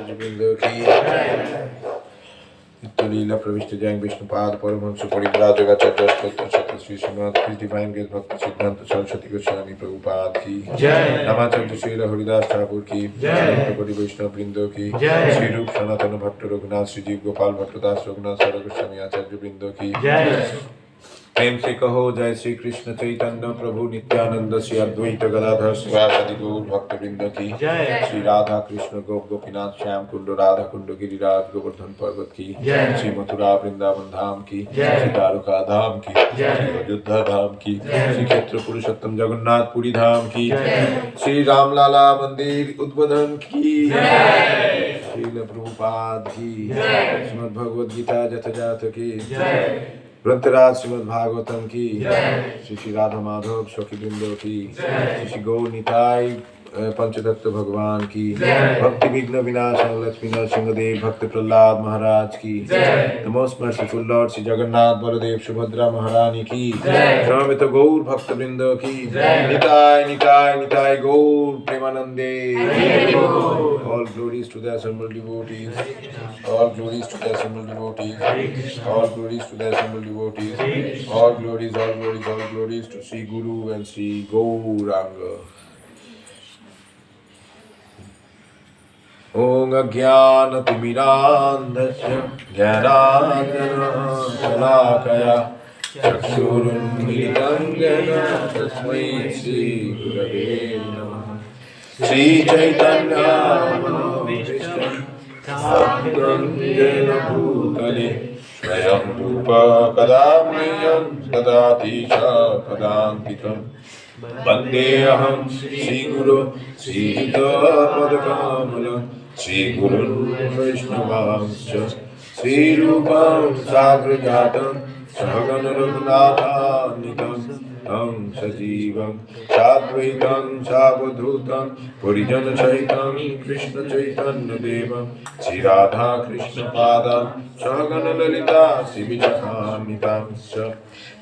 आचार्य वृंद की लीला प्रविष्ट जैन विष्णुपाद परमहंस परिव्राजकाचार्य छत्र श्री श्रीमद डिवाइन ग्रेस भक्त सिद्धांत सरस्वती गोस्वामी प्रभुपाद की रामाचार्य श्री हरिदास ठाकुर की भक्तपति वैष्णव वृंदो की श्री रूप सनातन भट्ट रघुनाथ श्री जीव गोपाल भट्टदास रघुनाथ सारा गोस्वामी आचार्य वृंदो की प्रेम से कहो जय श्री कृष्ण चैतन्य प्रभु नित्यानंद श्री अद्वैत गदाधर शिवासादि गौर भक्त वृंद की श्री राधा कृष्ण गोप गोपीनाथ श्याम कुंड राधा कुंड गिरिराज गोवर्धन पर्वत की श्री मथुरा वृंदावन धाम की श्री द्वारका धाम की श्री अयोध्या धाम की श्री क्षेत्र पुरुषोत्तम जगन्नाथपुरी धाम की श्री रामलाला मंदिर उद्बोधन की श्रील प्रभुपाद की श्रीमद् भगवद गीता जथजात की ग्रंथराज श्रीमद् भागवतम की श्री श्री राधा माधव शोकी वृंदो की श्री श्री गौर निताई पंचतत्व भगवान की भक्ति विघ्न विनाशन लक्ष्मी नरसिंहदेव भक्त प्रहलाद महाराज की the most merciful Lord Shri Jagannath Baldev Subhadra महारानी की समवेत गौर भक्त वृंदो की निताय निताय निताय गौर प्रेमानंदे all glories to the assembled devotees all glories to the assembled devotees all glories to the assembled devotees all glories all glories to Sri Guru and Sri Gauranga. Om Ajnanatimirandhasya Jnananjana Chakshurunmilitam Jena Tasmai Shri Gurave Namaha. Shri Chaitanya Manobishtam Sadhgam Jena Bhutale Swayam Rupa Kadamriyam Tadatisha Padantikam Vandeham Shri Guru Shri Padakamalam Shri Gurun Vaishnavamscha Shri Rupam Sagrajatam Sahagana Raghunatanitam Tam Sajivam Sadvaitam Savadhutam Purijana Chaitam Krishna Chaitanya Devam Shri Radha Krishna Padam Sahagana Lalita Shri Vichakanitam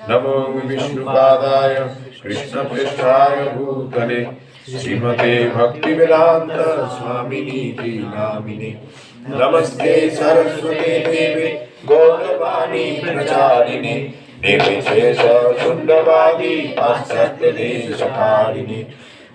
Namo Vishnupadaya Krishna Prishthaya Bhutale Srimate Bhaktivedanta Swamini Namine Namaste Saraswate Deve Gauravani Pracharine Nirvishesha Sundavadi Paschatya Deshakarine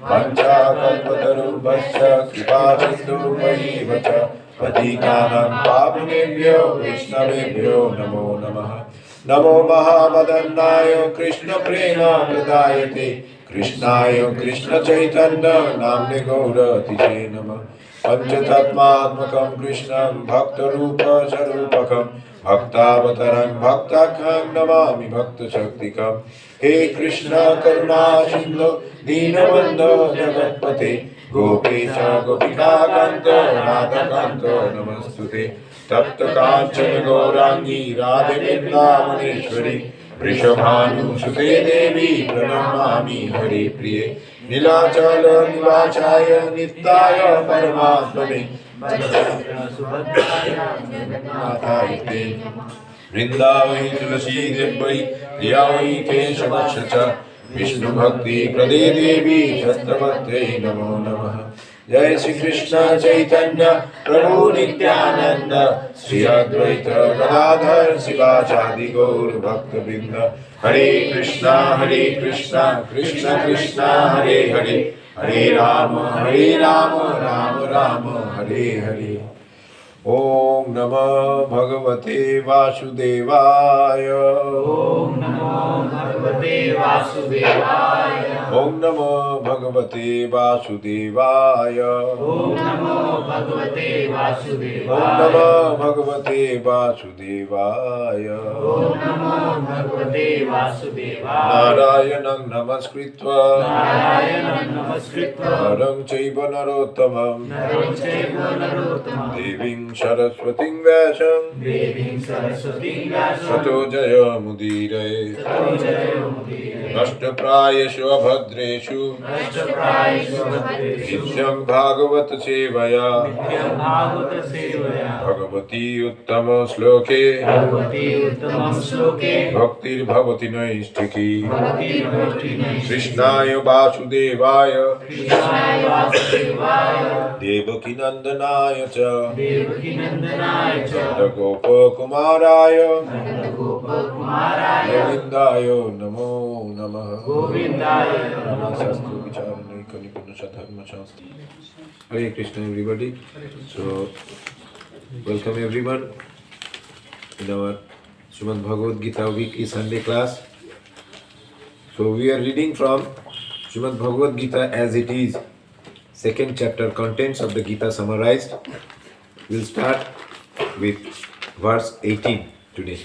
Pancha Kalpatarubhasya Kripasindhu Vahivacha Patikanam Pavanebhyo Vishnavebhyo Namo Namaha Namo Mahamadannaya Krishna Prema Pradayate Krishnaya Krishna Chaitanya Namne Gauratiche Namah Panchatatmatmakam Krishnam Bhakta Rupa Sarupakam Bhaktavatarang Bhaktakham Namami Bhakta Shaktikam He Krishna Karuna Sindhu Dinabandhu Jagatpate Gopesha Gopika Kanta Radha Kanta Namastute Tapta Kanchana Gaurangi Radhe Vrindavaneshwari Vrishabhanu Sute Devi Pranamami Hari Priye Nilachala Nivachaya Nityaya Paramatmane Vrindavai Tulasi Devai Priyavai Keshavakshcha Vishnu Bhakti Prade Devi Shastabhakte Namo Namaha Jai Shri Krishna Chaitanya Prabhu Nityananda Shri Advaita Gadadhar Sivachadi Gaur Bhakta Vrinda Hare Krishna Krishna Krishna Hare Hare Hare Rama Rama Rama Hare Hare Om Namah Bhagavate Vasudevaya Om Namo Bhagavate Vasudevaya Om Namah Bhagavate Vasudevaya Om Namo Bhagavate Vasudevaya Om Namah Bhagavate Vasudevaya Om Namo Bhagavate Vasudevaya Narayanam Namaskritva Naram Chaiva Narottamam Devim Saraswatim Vyasam Sato Jaya Mudiraye Nashtaprayeshu Abhadreshu Nityam Bhagavat Sevaya Bhagavati Uttama Sloke Bhaktir Bhavati Naistiki Krishnaya Vasudevaya Devaki Nandanaya च देवकी नंदनाय च नन्दगोपकुमाराय गोपकुमाराय गोविन्दाय नमो नमः गोविन्दाय नमः शास्त्र विचार धर्म शास्त्र Hare Krishna everybody. So welcome everyone in our Srimad Bhagavad Gita weekly Sunday class. So we are reading from Srimad Bhagavad Gita as it is, second chapter, contents of the Gita summarized. We'll start with verse 18 today.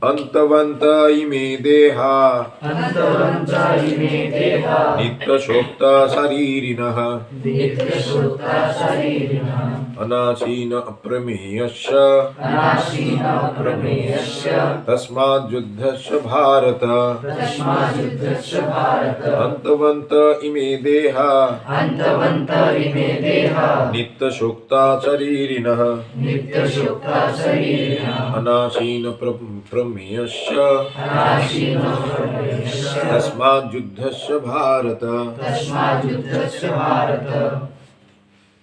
Antavanta ime deha अंतवन्ता इमे देहा nitya shokta saririnaha नित्यशुद्धा शरीरिणः anasina aprameyasya अनाशीन प्रमेयस्य tasmad yuddhasya bharata तस्माद्युद्धस्य Bharat antavanta ime deha अंतवन्ता इमे देहा nitya shokta saririnaha नित्यशुद्धा शरीरिणः anasina prameyasya अनाशीन प्रमेयस्य tasmad yuddhasya bharata. तस्माद्युद्धस्य भारत.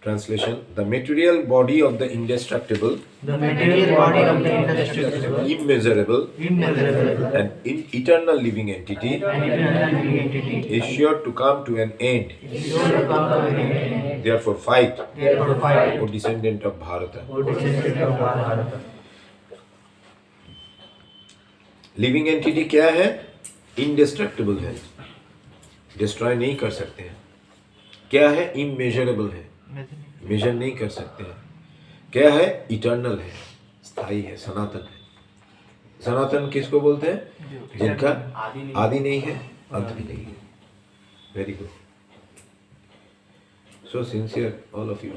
Translation: the material body of the indestructible, The material body of the indestructible, immeasurable, immeasurable, and eternal living entity and eternal entity is sure to come to an end. is sure to come to an end. Therefore, fight, Therefore, fight, O descendant of Bharata. O descendant of Bharata. Living entity क्या है? इंडेस्ट्रक्टिबल है, destroy नहीं कर सकते हैं. क्या है? Immeasurable है, मेजर नहीं कर सकते हैं. क्या है? इटर्नल है, स्थायी है, सनातन है. सनातन किसको बोलते हैं? जिनका आदि नहीं है, अंत भी नहीं है. Very good. So sincere all of you.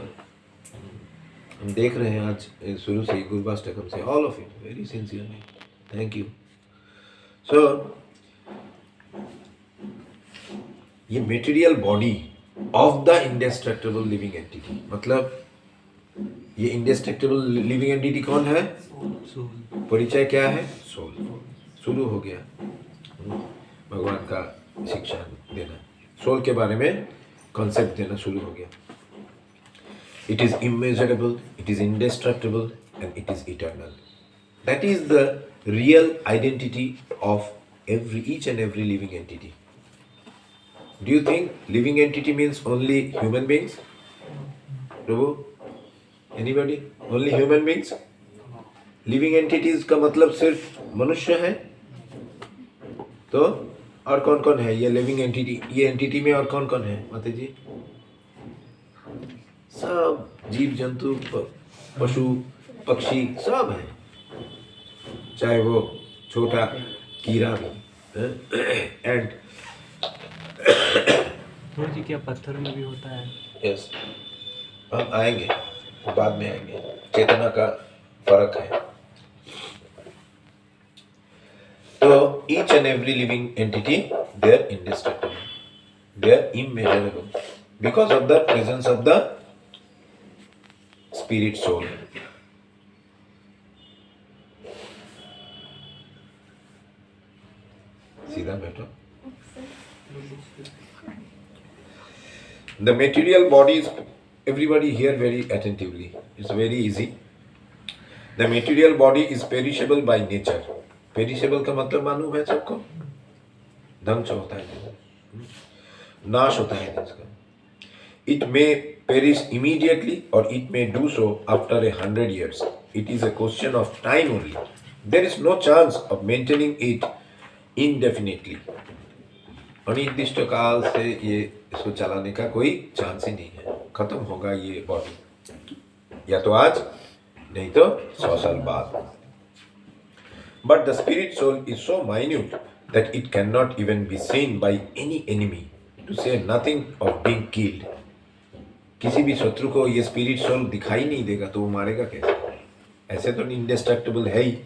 हम देख रहे हैं आज शुरू से गुरुवाष्टकम से, all of you very sincerely, thank you. So ये material body of the indestructible living entity, मतलब ये इंडेस्ट्रक्टिबल लिविंग एंटिटी कौन है? परिचय क्या है? सोल. शुरू हो गया भगवान का शिक्षा देना, सोल के बारे में कॉन्सेप्ट देना शुरू हो गया. It is immeasurable, it is इंडेस्ट्रक्टिबल and it is eternal. That is the real identity of each and every living entity. Do you think living entity means only human beings? Prabhu? Anybody? Only human beings? Living entities का मतलब सिर्फ मनुष्य है? तो और कौन कौन है ये लिविंग एंटिटी? ये एंटिटी में और कौन कौन है माता जी? सब जीव जंतु, पशु पक्षी सब है, चाहे वो छोटा कीड़ा भी. एंड जी क्या पत्थर में भी होता है? यस, हम आएंगे, बाद में आएंगे. चेतना का फर्क है. तो each and every living entity they are indestructible, they are immeasurable because of the presence of the spirit soul. सीधा बैठो. The material bodies, everybody hear very attentively. It's very easy. The material body is perishable by nature. Perishable का मतलब मालूम है सबको? ध्वंस होता है, नाश होता है इसका. It may perish immediately or it may do so after 100 years. It is a question of time only. There is no chance of maintaining it indefinitely. अनिर्दिष्ट काल से ये इसको चलाने का कोई चांस ही नहीं है. खत्म होगा ये बॉडी, या तो आज नहीं तो 100 साल बाद. But the spirit soul is so minute that it can not even be seen by any enemy, to say nothing of being killed. किसी भी शत्रु को ये स्पिरिट सोल दिखाई नहीं देगा तो वो मारेगा कैसे? ऐसे तो इंडेस्ट्रक्टिबल है ही.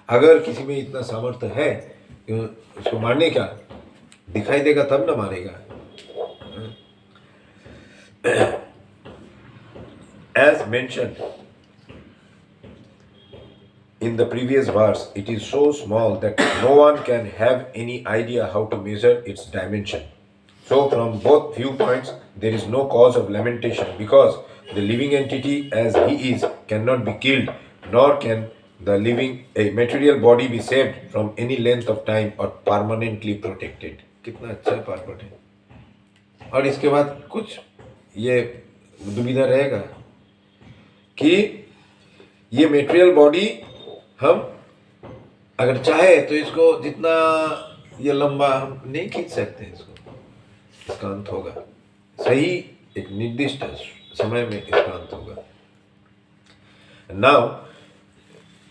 अगर किसी में इतना सामर्थ्य है उसको मारने का, दिखाई देगा तब ना मारेगा. As mentioned in the previous verse, it is so small that no one can have any idea how to measure its dimension. So from both viewpoints, there is no cause of lamentation because the living entity as he is cannot be killed, nor can the living a material body be saved from any length of time or permanently protected. कितना अच्छा part है। और इसके बाद कुछ ये दुविधा रहेगा कि ये मेटेरियल बॉडी हम अगर चाहे तो इसको जितना ये लंबा हम नहीं खींच सकते इसको, इसका अंत होगा सही एक निर्दिष्ट समय में, इसका अंत होगा। नाउ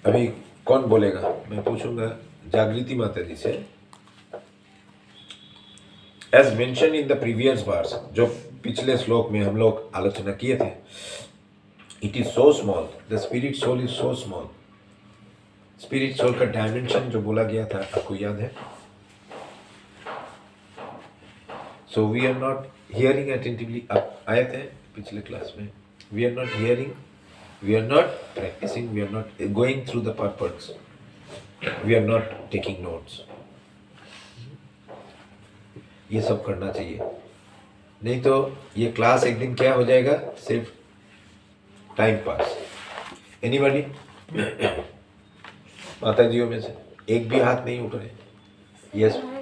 अभी कौन बोलेगा, मैं पूछूंगा जागृति माता जी से। As mentioned in the previous verse, जो पिछले श्लोक में हम लोग आलोचना किए थे, it is so small, the spirit soul is so small. Spirit soul का डायमेंशन जो बोला गया था आपको याद है? So we are not hearing attentively, आप आए थे पिछले क्लास में। We are not hearing, we are not practising, we are not going through the purpose, we are not taking notes. ये सब करना चाहिए, नहीं तो ये क्लास एक दिन क्या हो जाएगा, सिर्फ टाइम पास। एनीबॉडी? माता जियों में से एक भी हाथ नहीं उठ रहे? यस। हमारा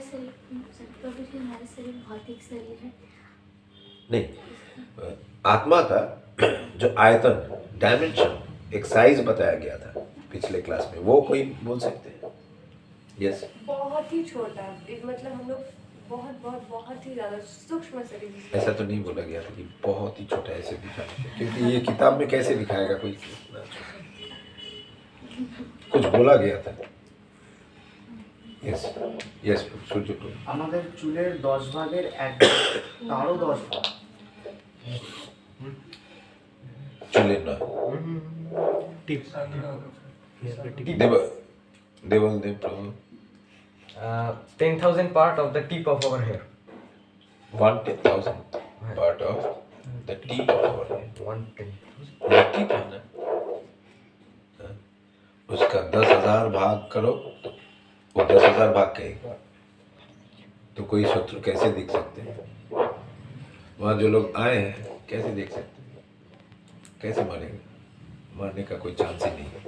शरीर भौतिक शरीर है नहीं, आत्मा का जो आयतन, डायमेंशन, एक साइज बताया गया था पिछले क्लास में, वो कोई बोल सकते हैं? यस। बहुत ही छोटा, एक मतलब हम लोग बहुत बहुत बहुत ही ज्यादा सूक्ष्म शरीर। ऐसा तो नहीं बोला गया था कि बहुत ही छोटा ऐसे दिखाया, क्योंकि ये किताब में कैसे दिखाएगा कोई इतना छोटा? कुछ बोला गया था। यस यस সূর্য প্রভু, আমাদের চুলের 10 ভাগের 1 তারও 10 ভাগ চুলের না, टिप्स দেবল প্রভু। 10,000 part of the tip of our hair. 1,000 part of the tip of our head। 110,000. Tip है ना, हाँ। उसका 10,000 भाग करो, वो 10,000 भाग कहेगा, तो कोई शत्रु कैसे दिख सकते हैं? वहाँ जो लोग आए हैं कैसे देख सकते हैं? कैसे मारेंगे? मारने का कोई चांस ही नहीं है।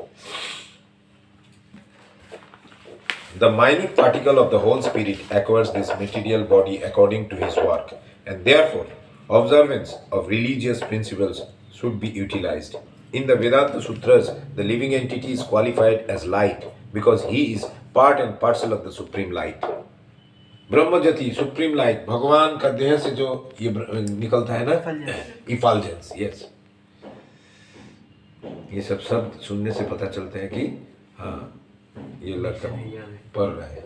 The minute particle of the whole spirit acquires this material body according to his work, and therefore observance of religious principles should be utilized. In the Vedanta Sutras, the living entity is qualified as light because he is part and parcel of the supreme light. ब्रह्मज्योति, supreme light, भगवान का देह से जो ये निकलता है ना, इफाल्जेंस। यस, ये सब शब्द सुनने से पता चलता है कि हाँ ये लड़का पढ़ रहा है।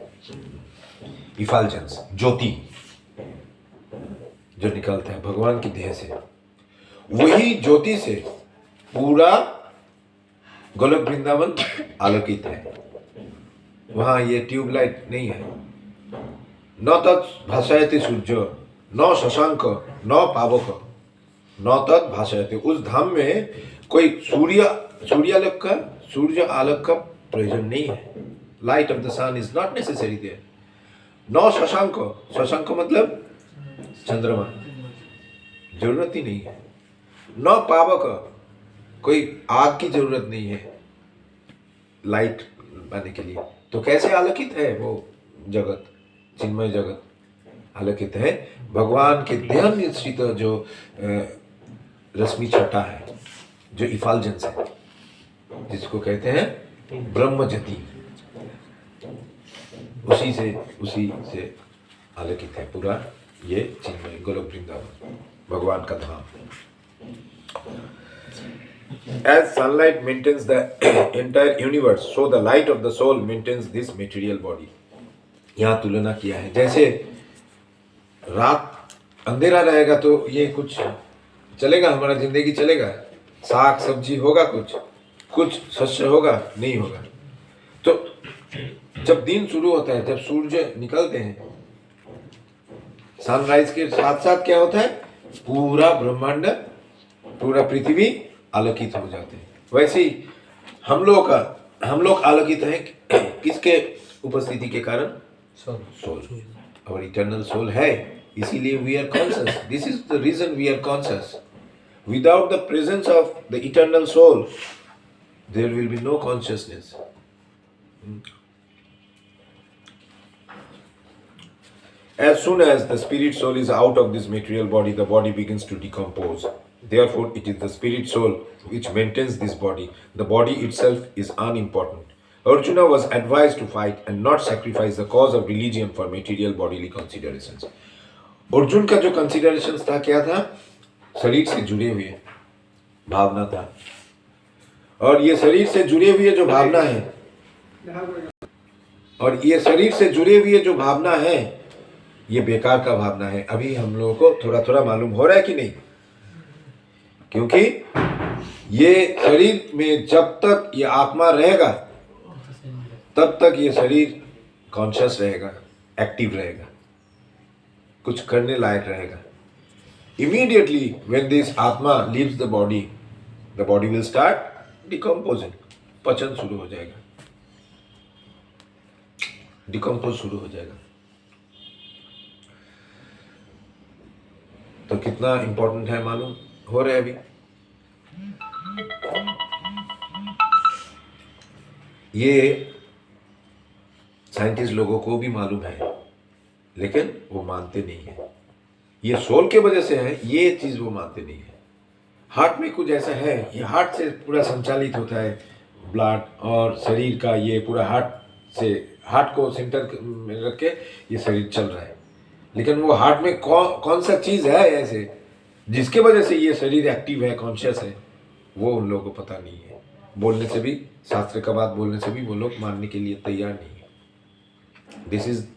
इफाल्जेंस, ज्योति जो निकलता है भगवान की देह से, वही ज्योति से पूरा गोलक वृंदावन आलोकित है। वहाँ ये ट्यूबलाइट नहीं है। न तत् भाषयते सूर्य न शशांक न पावक न तत् भाषयते। उस धाम में कोई सूर्य आलोक का प्रयोजन नहीं है। Light of the sun is not necessary there. न शशांक, शशांक मतलब चंद्रमा, जरूरत ही नहीं है। न पावक, कोई आग की जरूरत नहीं है लाइट पाने के लिए। तो कैसे आलोकित है वो जगत, चिन्मय जगत आलोकित है भगवान के ध्यान निश्चित जो रश्मि छटा है, जो इफाल्जेंस है, जिसको कहते हैं ब्रह्मज्योति। उसी से आलोकित है पूरा ये चिन्मय गोलोक वृंदावन, भगवान का धाम। As sunlight maintains the entire universe, so the light of the soul maintains this material body. यहाँ तुलना किया है, जैसे रात अंधेरा रहेगा तो ये कुछ चलेगा, हमारा जिंदगी चलेगा, साग सब्जी होगा, कुछ शस्य होगा, नहीं होगा। तो जब दिन शुरू होता है, जब सूर्य निकलते हैं, सनराइज के साथ साथ क्या होता है, पूरा ब्रह्मांड, पूरा पृथ्वी आलोकित हो जाते हैं। वैसे ही हम लोग आलोकित हैं किसके उपस्थिति के कारण? सोल। और इटर्नल सोल है इसीलिए we are conscious. This is the reason we are conscious. Without the presence of the eternal soul, there will be no consciousness. As soon as the spirit soul is out of this material body, the body begins to decompose. Therefore, it is the spirit soul which maintains this body. The body itself is unimportant. Arjuna was advised to fight and not sacrifice the cause of religion for material bodily considerations. Arjun का जो considerations था क्या था? शरीर से जुड़े हुए भावना था, और ये शरीर से जुड़े हुए जो भावना है, और ये शरीर से जुड़े हुए जो भावना है, ये बेकार का भावना है. अभी हम लोगों को थोड़ा थोड़ा मालूम हो रहा है कि नहीं? क्योंकि ये शरीर में जब तक ये आत्मा रहेगा तब तक ये शरीर कॉन्शियस रहेगा, एक्टिव रहेगा, कुछ करने लायक रहेगा. Immediately when this atma leaves the body will start decomposing. पचन शुरू हो जाएगा, डिकम्पोज शुरू हो जाएगा. तो कितना इंपॉर्टेंट है मालूम हो रहा है अभी. ये साइंटिस्ट लोगों को भी मालूम है, लेकिन वो मानते नहीं है. ये सोल के वजह से है, ये चीज वो मानते नहीं है. हार्ट में कुछ ऐसा है, ये हार्ट से पूरा संचालित होता है ब्लड, और शरीर का ये पूरा हार्ट को सेंटर में रख के ये शरीर चल रहा है. लेकिन वो हार्ट में कौन सा चीज है ऐसे जिसके वजह से ये शरीर एक्टिव है, कॉन्शियस है, वो उन लोगों को पता नहीं है. बोलने से भी, शास्त्र का बात बोलने से भी वो लोग मानने के लिए तैयार नहीं है. This is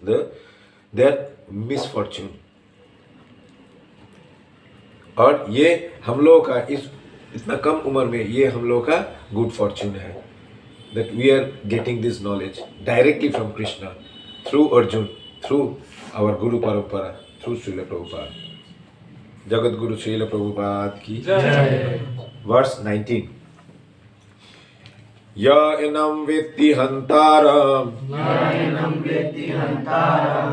there misfortune. और ये हम लोगों का इतना कम उम्र में ये हम लोगों का गुड फॉर्च्यून है, that we are getting this knowledge directly from Krishna through Arjun, through our Guru Parampara, through Srila Prabhupada. Jagat Guru Srila Prabhupada ki Jai. Verse 19. Ya enam vetti hantaram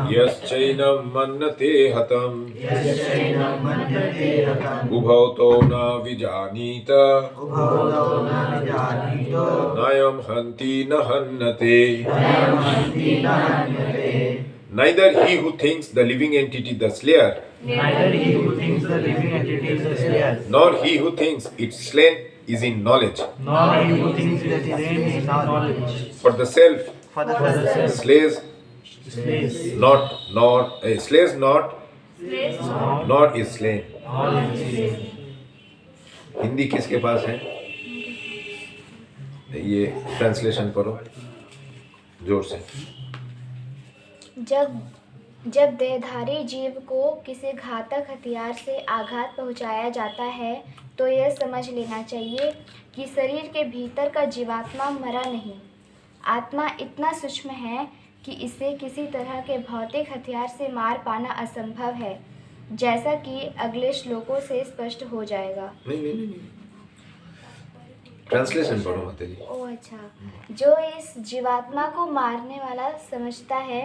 yaschainam mannate hatam ubhauto na vijanita nayam hanti na hannate. Neither he who thinks the living entity the slayer, nor he who thinks it slain is in knowledge. For the self slays not, nor is slain. Hindi किसके पास है? ये translation करो जोर से. जब देहधारी जीव को किसी घातक हथियार से आघात पहुंचाया जाता है तो यह समझ लेना चाहिए कि शरीर के भीतर का जीवात्मा मरा नहीं. आत्मा इतना सूक्ष्म है कि इसे किसी तरह के भौतिक हथियार से मार पाना असंभव है, जैसा कि अगले श्लोकों से स्पष्ट हो जाएगा. नहीं, ट्रांसलेशन पढ़ो माता जी. ओ अच्छा. जो इस जीवात्मा को मारने वाला समझता है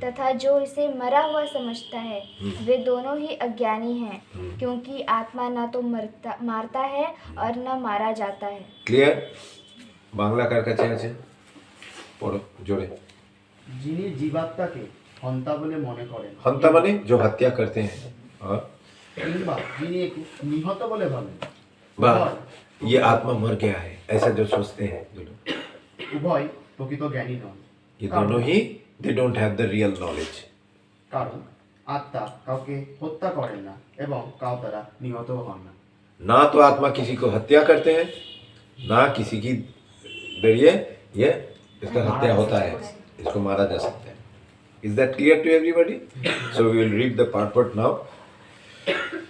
तथा जो इसे मरा हुआ समझता है, वे दोनों ही अज्ञानी हैं, क्योंकि आत्मा न तो मारता है और न मारा जाता है. क्लियर? बांग्ला কার কাছে আছে? পড়ো জোরে. যিনি জীবাত্মাকে হন্তা বলে মনে করেন, हंता माने जो हत्या करते हैं, और কিংবা যিনি একে নিহত বলে ভাবেন, वाह ये आत्मा मर गया है ऐसा जो सोचते हैं जो लोग, উভয় প্রকৃত জ্ঞানী নন. ये दोनों ही they don't have the real knowledge. কারণ আত্মা কাউকে হত্যা করেন না এবং কাউ দ্বারা নিহতও হন না. ना तो आत्मा किसी को हत्या करते हैं, ना किसी की जरिए ये इसका हत्या होता है, इसको मारा जा सकता है. Is that clear to everybody? So we will read the purport now.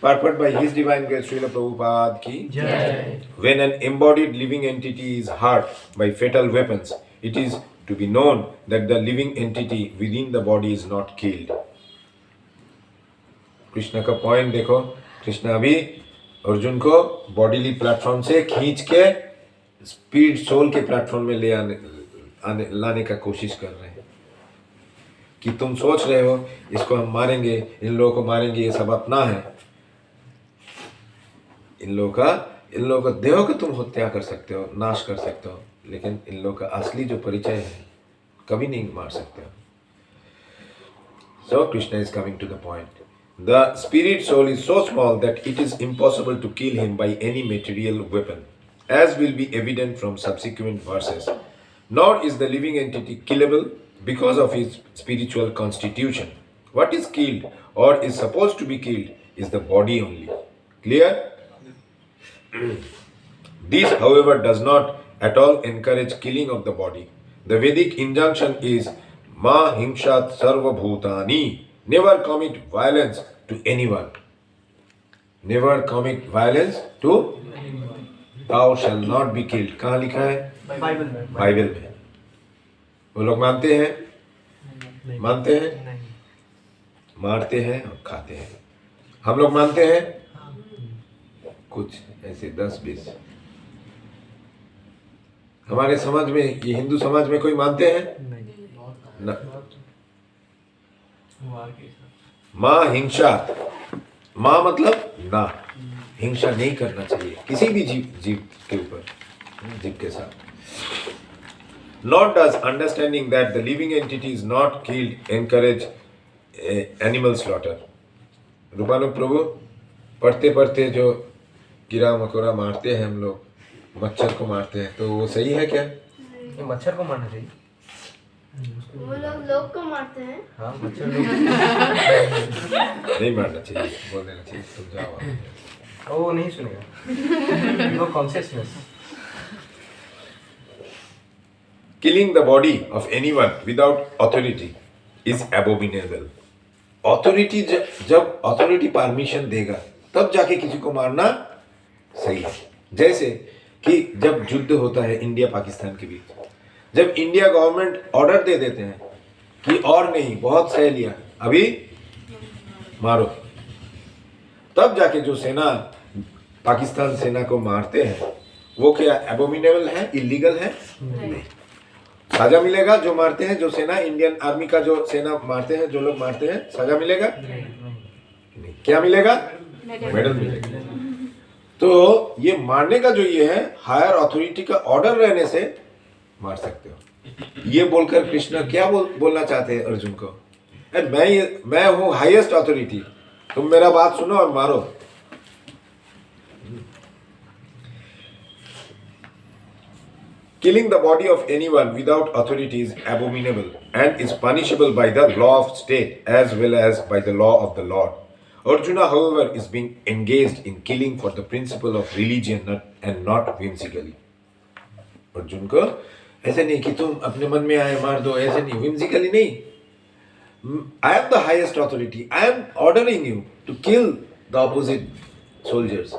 Purport by His Divine Grace Srila Prabhupada ki Jai. When an embodied living entity is hurt by fatal weapons, it is to be known that the living entity within the body is not killed. Krishna का point देखो. कृष्ण अभी अर्जुन को bodily platform से खींच के spirit soul के platform में लाने का कोशिश कर रहे हैं. कि तुम सोच रहे हो इसको हम मारेंगे, इन लोगों को मारेंगे, ये सब अपना है। इन लोगों का देह को तुम हत्या कर सकते हो, नाश कर सकते हो, लेकिन इन लोगों का असली जो परिचय है कभी नहीं मार सकते हो। So Krishna is coming to the point. The spirit soul is so small that it is impossible to kill him by any material weapon, as will be evident from subsequent verses. Nor is the living entity killable because of his spiritual constitution. What is killed or is supposed to be killed is the body only. Clear? This, however, does not at all encourage killing of the body. The Vedic injunction is Ma hingshat sarva bhutani. Never commit violence to anyone. Never commit violence to thou shall not be killed. कहाँ लिखा है? Bible में। Bible में। वो लोग मानते हैं? नहीं। मानते हैं? नहीं। मारते हैं और खाते हैं। हम लोग मानते हैं? कुछ ऐसे 10-20। हमारे समाज में, ये हिंदू समाज में कोई मानते हैं? नहीं। न। माँ हिंसात, माँ मतलब ना, हिंसा नहीं करना चाहिए किसी भी जीव के ऊपर, जीव के साथ। Nor does understanding that the living entity is not killed encourage animal slaughter. रूपानुग प्रभु, पढ़ते पढ़ते जो कीड़ा मकोड़ा मारते हैं हम लोग, मच्छर को मारते हैं, तो वो सही है क्या? ये मच्छर को मारना चाहिए। वो लोग को मारते हैं। हाँ, मच्छर लोग नहीं मारना चाहिए, बोल देना चाहिए तुम जाओ। वो नहीं सुनेगा। No consciousness. Killing the body of anyone without authority is abominable. Authority जब authority permission देगा तब जाके किसी को मारना सही है। जैसे कि जब युद्ध होता है इंडिया पाकिस्तान के बीच, जब इंडिया गवर्नमेंट ऑर्डर दे देते हैं कि और नहीं, बहुत सह लिया, अभी मारो, तब जाके जो सेना पाकिस्तान सेना को मारते हैं वो क्या एबोमिनेबल है, इलीगल है? नहीं। सजा मिलेगा जो मारते हैं, जो सेना इंडियन आर्मी का जो सेना मारते हैं, जो लोग मारते हैं, सजा मिलेगा? नहीं। क्या मिलेगा? मेडल मिलेगा। तो ये मारने का जो ये है, हायर अथॉरिटी का ऑर्डर रहने से मार सकते हो। ये बोलकर कृष्ण क्या बोलना चाहते हैं अर्जुन को? मैं हूँ हाईएस्ट अथॉरिटी, तुम मेरा बात सुनो और मारो। Killing the body of anyone without authority is abominable and is punishable by the law of state as well as by the law of the Lord. Arjuna, however, is being engaged in killing for the principle of religion and not whimsically. Arjun को ऐसे नहीं कि तुम अपने मन में आए मार दो, ऐसे नहीं, whimsically नहीं। I am the highest authority. I am ordering you to kill the opposite soldiers.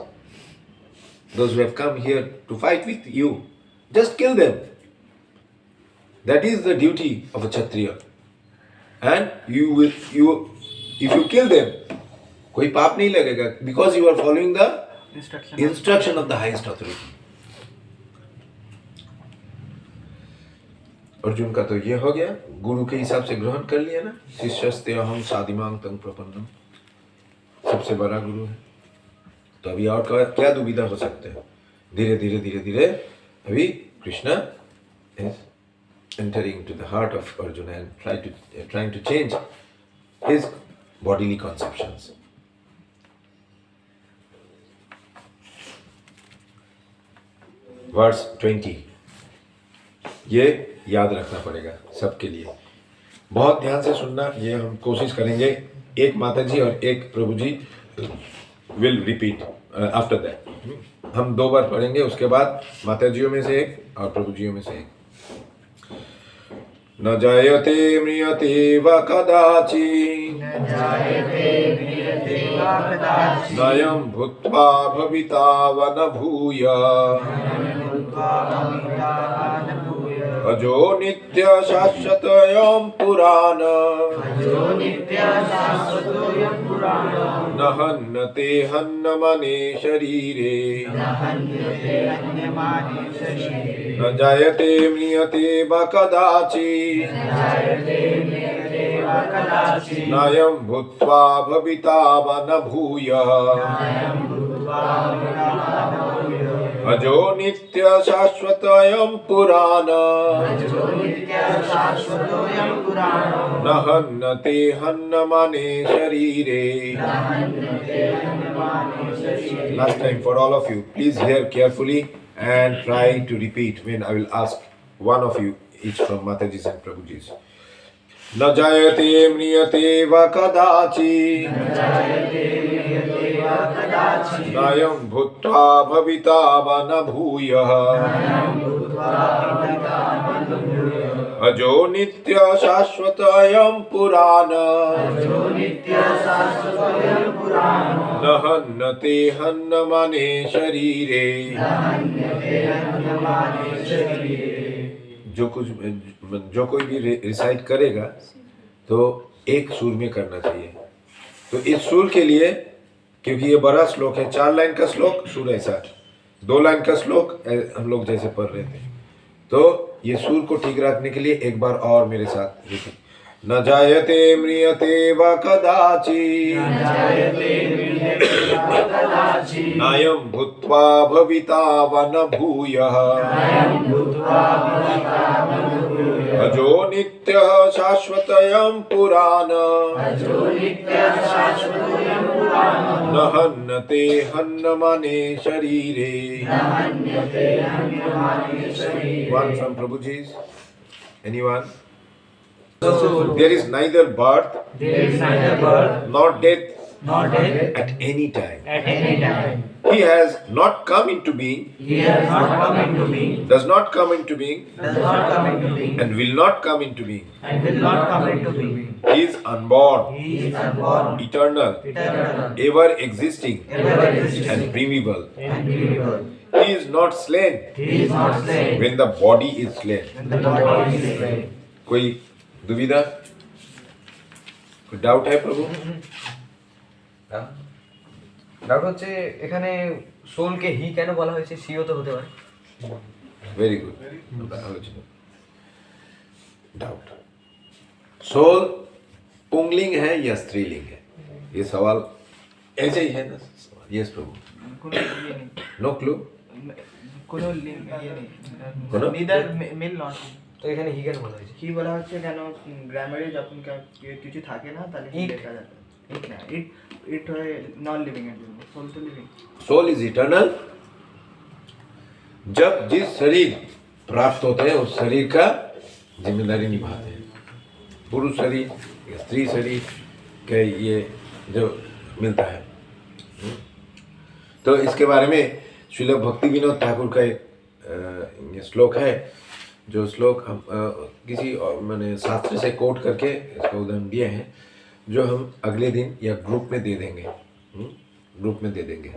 Those who have come here to fight with you. Just kill them. That is the duty of a Kshatriya. And if you kill them, कोई पाप नहीं लगेगा, because you are following the instruction of the highest authority. Arjun का तो ये हो गया, गुरु के हिसाब से ग्रहण कर लिया ना, शिष्यस्ते अहं साधिमां तं प्रपन्नम, सबसे बड़ा गुरु है। तो अभी और क्या दुविधा हो सकते हैं? धीरे धीरे अभी Krishna is entering into the heart of Arjuna and trying to change his bodily conceptions. Verse 20, ये याद रखना पड़ेगा सबके लिए, बहुत ध्यान से सुनना। ये हम कोशिश करेंगे, एक माता जी और एक प्रभु जी विल रिपीट आफ्टर दैट। हम 2 बार पढ़ेंगे, उसके बाद माता जियों में से एक और प्रभु जियों में से एक। न जायते म्रियते वा कदाचित् नयं भूत्वा भविता वा न भूया अजो नित्य शाश्वतोऽयं पुराण न हन्यते हन्यमाने शरीरे न जायते म्रियते वा कदाचित् नायं भूत्वा भविता वा न भूयः अजो नित्य शाश्वतोऽयं पुराण न हन्यते हन्यमाने शरीरे. Last time for all of you, please hear carefully and try to repeat when I will ask one of you each from Mataji's and Prabhuji's. न जायते म्रियते वा कदाचित् नायं भूत्वा भविता वा न भूयः अजो नित्य शाश्वतोऽयं पुराण न हन्यते हन्यमाने शरीरे. जो कोई भी रिसाइट करेगा तो एक सुर में करना चाहिए. तो इस सुर के लिए, क्योंकि ये बड़ा श्लोक है, 4 लाइन का श्लोक, सुर ऐसा 2 लाइन का श्लोक हम लोग जैसे पढ़ रहे थे, तो ये सुर को ठीक रखने के लिए एक बार और मेरे साथ लिखिए. न जायते म्रियते वा कदाचित् नायं भूत्वा भविता वा न भूयः अजो नित्य शाश्वतोऽयं पुराण न हन्यते हन्यमाने शरीरे. One from Prabhuji's. Anyone? There is neither birth, nor death, at any time. He has not come into being, does not come into being, and will not come into being. He is unborn, eternal, ever existing, and primeval. He is not slain when the body is slain. कोई दुविधा, कोई doubt है प्रभु? Doubt হচ্ছে এখানে সোলকে হি কেন বলা হয়েছে, CO তো হতে পারে. Very good. डाउट. सोल पुंगलिंग है या स्त्रीलिंग है, ये सवाल ऐसे ही है ना. यस प्रभु. No clue. মেল নট তো এখানে হি কেন বলা হয়েছে? কি বলা হচ্ছে কেন গ্রামারে যখন কিছু থাকে না তাহলে It. লেখা যায়. ইট না, ইট হয় নন লিভিং এর জন্য, সোল তো লিভিং. Soul is eternal. जब जिस शरीर प्राप्त होते हैं उस शरीर का जिम्मेदारी निभाते हैं. पुरुष शरीर या स्त्री शरीर के ये जो मिलता है. तो इसके बारे में श्रील भक्ति विनोद ठाकुर का एक ये श्लोक है, जो श्लोक हम किसी मैंने शास्त्र से कोट करके इसका उदाहरण दिए हैं, जो हम अगले दिन या ग्रुप में दे देंगे. ग्रुप में दे देंगे.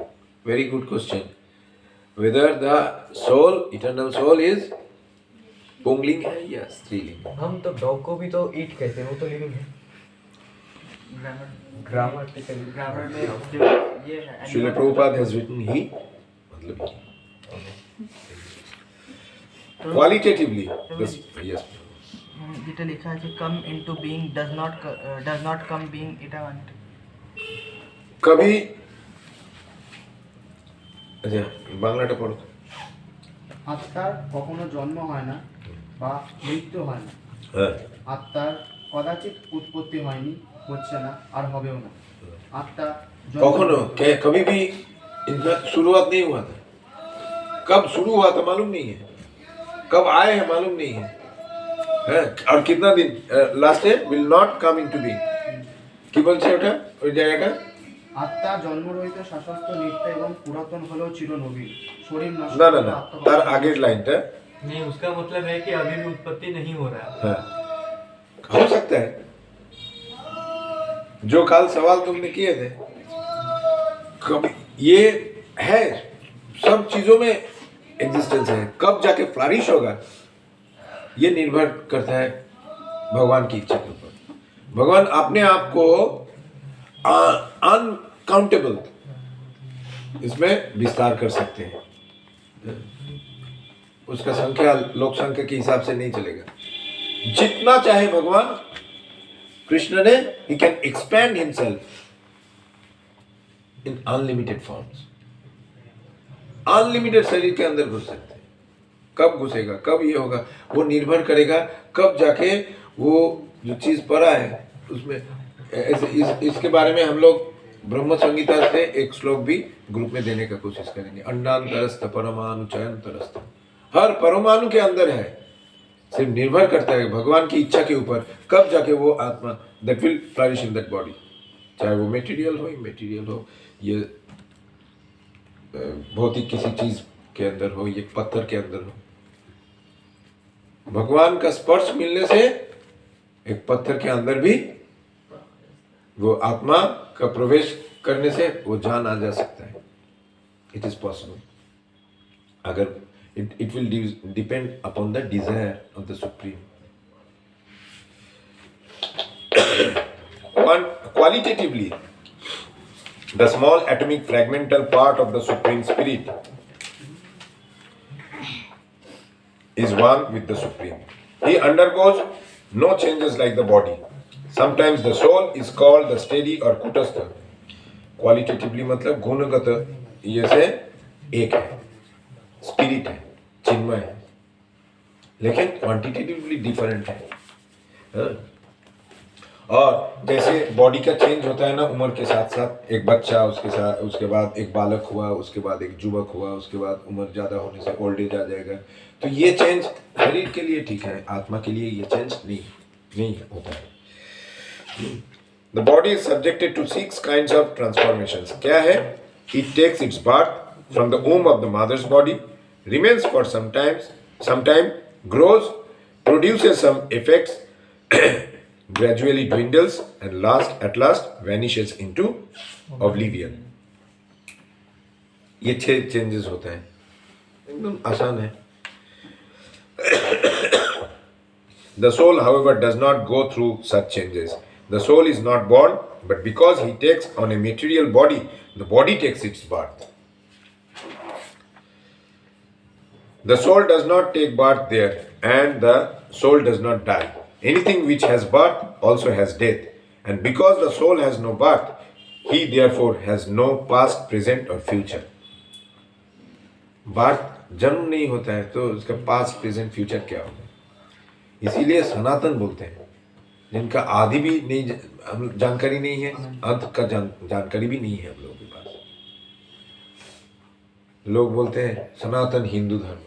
Very good question. Whether the soul, eternal soul is पुंगलिंग है या स्त्रीलिंग. हम तो डॉग को भी तो ईट कहते हैं, वो तो लिविंग है. ग्रामेटिकली ग्रामर में जो ये है श्रील प्रभुपाद हैज रिटन ही, मतलब क्वालिटेटिवली दिस. यस. যেটা লেখা আছে come into being does not come being, এটা মানে कभी अच्छा বাংলাটা পড়ো. আত্মার কখনো জন্ম হয় না বা মৃত্যু হয় না. হ্যাঁ. আত্মার কদাচিৎ উৎপত্তি হয়নি, হচ্ছে না, আর হবেও না. আত্মা कखनो कभी भी इनका शुरुआत नहीं हुआ था. कब शुरू हुआ था मालूम नहीं है, कब आए हैं मालूम नहीं है. और कितना दिन लास्ट है, will not come into being. কি বলছে ওটা ওই জায়গাটা? আত্মা জন্মরহিত শাশ্বত নিত্য এবং পুরাতন হলেও চিরনবীন. শরীর নষ্ট না না হলে না, আত্মা তার আগের লাইনটা. नहीं, उसका मतलब है कि अभी भी उत्पत्ति नहीं हो रहा है. हाँ, हो सकता है. जो कल सवाल तुमने किए थे, कभी ये है, सब चीजों में एग्जिस्टेंस है. कब जाके फ्लरिश होगा ये निर्भर करता है भगवान की इच्छा के ऊपर। भगवान अपने आप को अनकाउंटेबल इसमें विस्तार कर सकते हैं, उसका संख्या लोक संख्या के हिसाब से नहीं चलेगा। जितना चाहे भगवान कृष्ण ने, he can expand himself in unlimited forms। Unlimited शरीर के अंदर घुस सकते हैं। कब घुसेगा, कब ये होगा, वो निर्भर करेगा कब जाके वो जो चीज पड़ा है उसमें इसके बारे में हम लोग ब्रह्म संगीता से एक श्लोक भी ग्रुप में देने का कोशिश करेंगे। अंडांतरस्थ परमाणु चयंतरस्थ, हर परमाणु के अंदर है, सिर्फ निर्भर करता है भगवान की इच्छा के ऊपर कब जाके वो आत्मा that will flourish in that body, चाहे वो मटेरियल हो, इमटेरियल हो, ये भौतिक किसी चीज के अंदर हो, ये पत्थर के अंदर हो। भगवान का स्पर्श मिलने से एक पत्थर के अंदर भी वो आत्मा का प्रवेश करने से वो जान आ जा सकता है। इट इज पॉसिबल, अगर it will depend upon the desire of the Supreme. Qualitatively, the small atomic fragmental part of the Supreme Spirit is one with the Supreme. He undergoes no changes like the body. Sometimes the soul is called the steady or kutastha. Qualitatively मतलब गुणगत ये से एक है, spirit है, चिन्मय है, लेकिन quantitatively different है। और जैसे बॉडी का चेंज होता है ना उम्र के साथ साथ, एक बच्चा उसके साथ, उसके बाद एक बालक हुआ, उसके बाद एक युवक हुआ, उसके बाद उम्र ज़्यादा होने से ओल्ड एज आ जाएगा। तो ये चेंज शरीर के लिए ठीक है, आत्मा के लिए ये चेंज नहीं होता है। The body is subjected to 6 kinds of transformations. क्या है? It takes its birth from the womb of the mother's body, remains for some time, grows, produces some effects, gradually dwindles, and at last vanishes into oblivion. ये 6 changes होते हैं, एकदम आसान है। The soul, however, does not go through such changes. The soul is not born, but because he takes on a material body, the body takes its birth. The soul does not take birth there, and the soul does not die. Anything which has birth also has death, and because the soul has no birth, he therefore has no past, present or future. Birth जन्म नहीं होता है तो उसका past, present, future क्या होगा? इसीलिए सनातन बोलते हैं, जिनका आदि भी नहीं जानकारी नहीं है, अंत का जानकारी भी नहीं है हम लोगों के पास। लोग बोलते हैं सनातन हिंदू धर्म।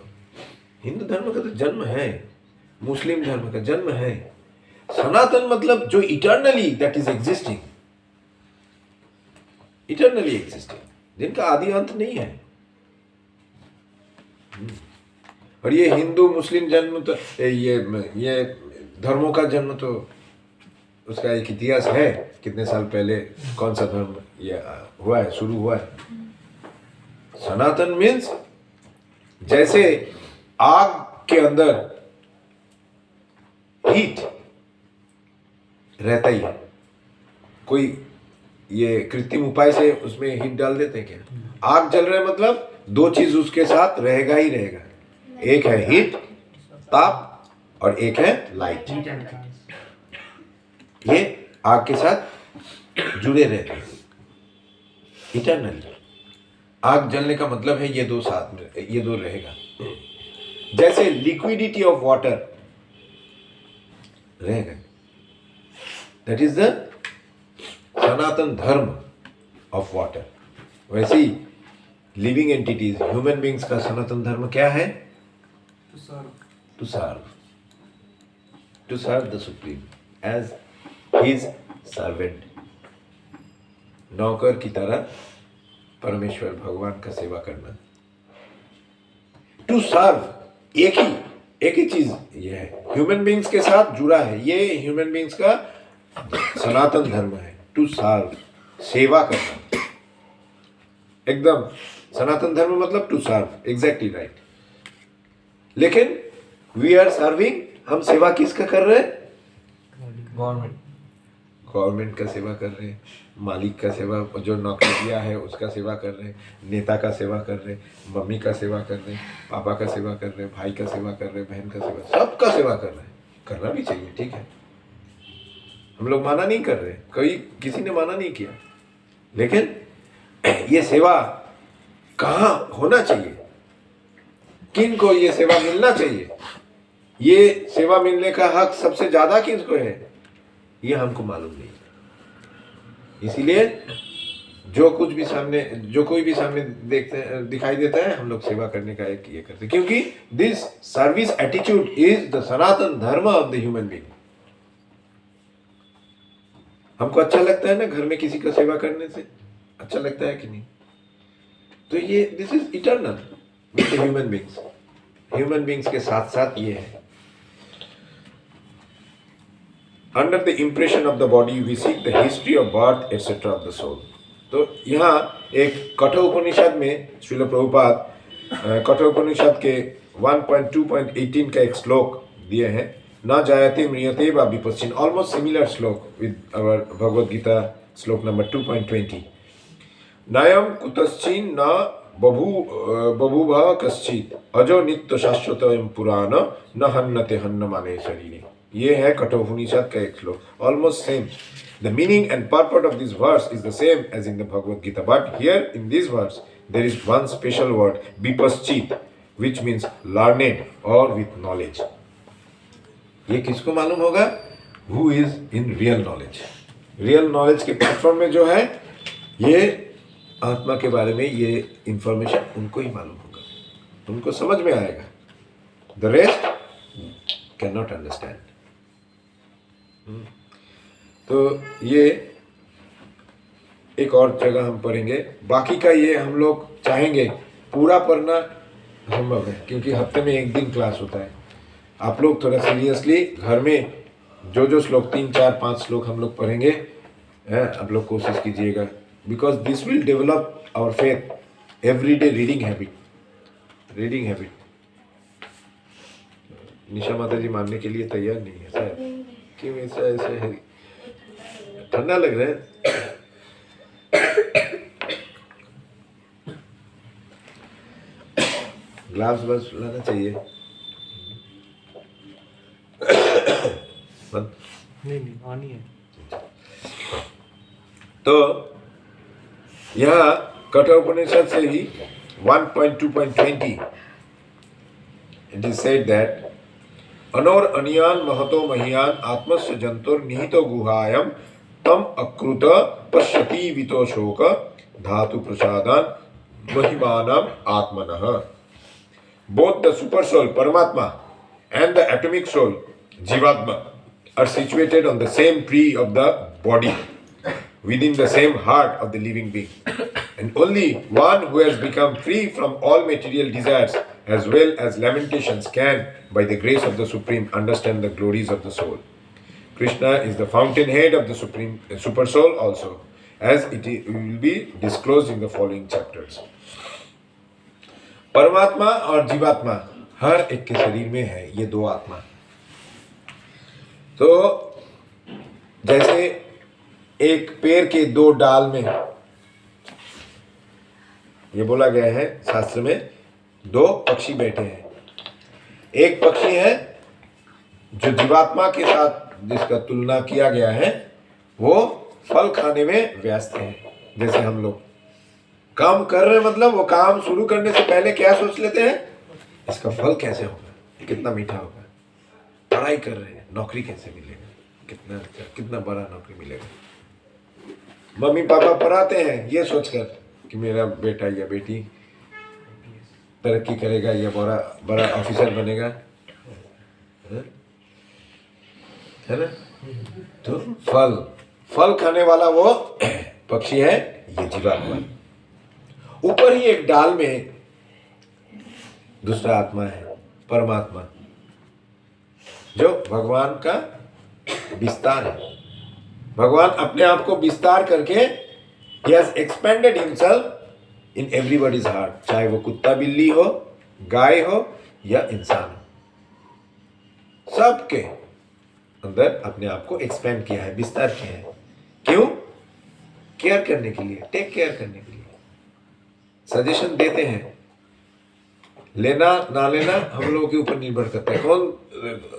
हिंदू धर्म का तो जन्म है, मुस्लिम धर्म का जन्म है। सनातन मतलब जो eternally that is existing, eternally existing, जिनका आदि अंत नहीं है। और ये हिंदू मुस्लिम जन्म तो ये धर्मों का जन्म तो उसका एक इतिहास है, कितने साल पहले कौन सा धर्म ये हुआ है, शुरू हुआ है। सनातन मीन्स जैसे आग के अंदर हीट रहता ही है, कोई ये कृत्रिम उपाय से उसमें हीट डाल देते हैं क्या? आग जल रहा है मतलब 2 चीज उसके साथ रहेगा ही रहेगा, एक है हीट, ताप, और एक है लाइट। ये आग के साथ जुड़े रहते हैं इटर्नली। आग जलने का मतलब है ये 2 साथ में, ये 2 रहेगा। जैसे लिक्विडिटी ऑफ वाटर रहेगा, दैट इज द सनातन धर्म ऑफ वाटर। वैसे ही लिविंग एंटिटीज, ह्यूमन बींग्स का सनातन धर्म क्या है? To serve the supreme as his servant. नौकर की तरह परमेश्वर भगवान का सेवा करना। टू सर्व एक ही चीज ये है, ह्यूमन बींग्स के साथ जुड़ा है। ये ह्यूमन बींग्स का सनातन धर्म है, टू सर्व, सेवा करना। एकदम सनातन धर्म मतलब टू सर्व, एग्जैक्टली राइट। लेकिन वी आर सर्विंग हम सेवा किसका कर रहे हैं? गवर्नमेंट गवर्नमेंट का सेवा कर रहे हैं, मालिक का सेवा, जो नौकरी दिया है उसका सेवा कर रहे हैं, नेता का सेवा कर रहे हैं, मम्मी का सेवा कर रहे हैं, पापा का सेवा कर रहे हैं, भाई का सेवा कर रहे हैं, बहन का सेवा, सबका सेवा कर रहे हैं। करना भी चाहिए, ठीक है, हम लोग माना नहीं कर रहे, कोई किसी ने माना नहीं किया, लेकिन ये सेवा कहाँ होना चाहिए, किन को ये सेवा मिलना चाहिए, ये सेवा मिलने का हक सबसे ज्यादा किसको है, ये हमको मालूम नहीं। इसीलिए जो कोई भी सामने दिखाई देता है, हम लोग सेवा करने का एक ये करते हैं, क्योंकि this service attitude is the सनातन धर्म ऑफ द ह्यूमन बीइंग। हमको अच्छा लगता है ना घर में किसी का सेवा करने से, अच्छा लगता है कि नहीं? तो ये this is eternal with the human beings के साथ साथ ये है। Under the impression of the body, we seek the history of birth, etc. of the soul. तो यहाँ एक कठोपनिषद में श्रील प्रभुपाद कठोपनिषद के 1.2.18 का एक श्लोक दिए हैं, न जायते म्रियते वा विपश्चिन, ऑलमोस्ट सिमिलर श्लोक विद आवर भगवद गीता श्लोक नंबर 2.20। नयम कुतश्चिन न बभूव कश्चित अजो नित्य शाश्वतयं पुराण न हन्नते हन्नमाने शरीरे। ये है कठोपनिषद का एक श्लोक, almost same. The meaning and purport of this verse is the same as in the Bhagavad Gita, but here in this verse there is one special word विपश्चित, which means learned or with knowledge. ये किसको मालूम होगा? Who is in real knowledge. Real knowledge के platform में जो है, ये आत्मा के बारे में ये इंफॉर्मेशन उनको ही मालूम होगा, उनको समझ में आएगा। The rest can not understand. तो ये एक और जगह हम पढ़ेंगे, बाकी का ये हम लोग चाहेंगे पूरा पढ़ना संभव है, क्योंकि हफ्ते में एक दिन क्लास होता है। आप लोग थोड़ा सीरियसली घर में जो श्लोक 3, 4, 5 श्लोक हम लोग पढ़ेंगे, आप लोग कोशिश कीजिएगा, because this will develop our faith, everyday reading habit. Nisha माता जी मानने के लिए तैयार नहीं है शायद, क्यों ऐसा है? ठंडा लग रहा है? ग्लास बस लाना चाहिए। नहीं आनी है। तो यहाँ कठोपनिषद से ही 1.2.20 it is said that अनोर अनियान Mahato महियान आत्मस्य जंतुर निहितो गुहायम तम अकृत पश्यति वितो शोक धातु प्रसादान महिमानम आत्मनः। Both the super soul Paramatma and the atomic soul Jivatma are situated on the same tree of the body, within the same heart of the living being, and only one who has become free from all material desires as well as lamentations can, by the grace of the Supreme, understand the glories of the soul. Krishna is the fountainhead of the Supreme Super Soul also, as it will be disclosed in the following chapters. परमात्मा और जीवात्मा हर एक के शरीर में है, ये दो आत्मा। तो जैसे एक पेड़ के दो डाल में, ये बोला गया है शास्त्र में, दो पक्षी बैठे हैं। एक पक्षी है जो जीवात्मा के साथ जिसका तुलना किया गया है, वो फल खाने में व्यस्त है। जैसे हम लोग काम कर रहे हैं, मतलब वो काम शुरू करने से पहले क्या सोच लेते हैं, इसका फल कैसे होगा, कितना मीठा होगा। पढ़ाई कर रहे हैं, नौकरी कैसे मिलेगा, कितना बड़ा नौकरी मिलेगा। मम्मी पापा पढ़ाते हैं ये सोचकर कि मेरा बेटा या बेटी तरक्की करेगा या बड़ा ऑफिसर बनेगा, है ना। तो फल खाने वाला वो पक्षी है, ये जीवात्मा। ऊपर ही एक डाल में दूसरा आत्मा है, परमात्मा, जो भगवान का विस्तार है। भगवान अपने आप को विस्तार करके he has expanded himself in everybody's heart, चाहे वो कुत्ता बिल्ली हो, गाय हो या इंसान हो, सबके अंदर अपने आप को एक्सपेंड किया है, विस्तार किया है। क्यों? केयर करने के लिए, टेक केयर करने के लिए, सजेशन देते हैं। लेना ना लेना हम लोगों के ऊपर निर्भर करता है।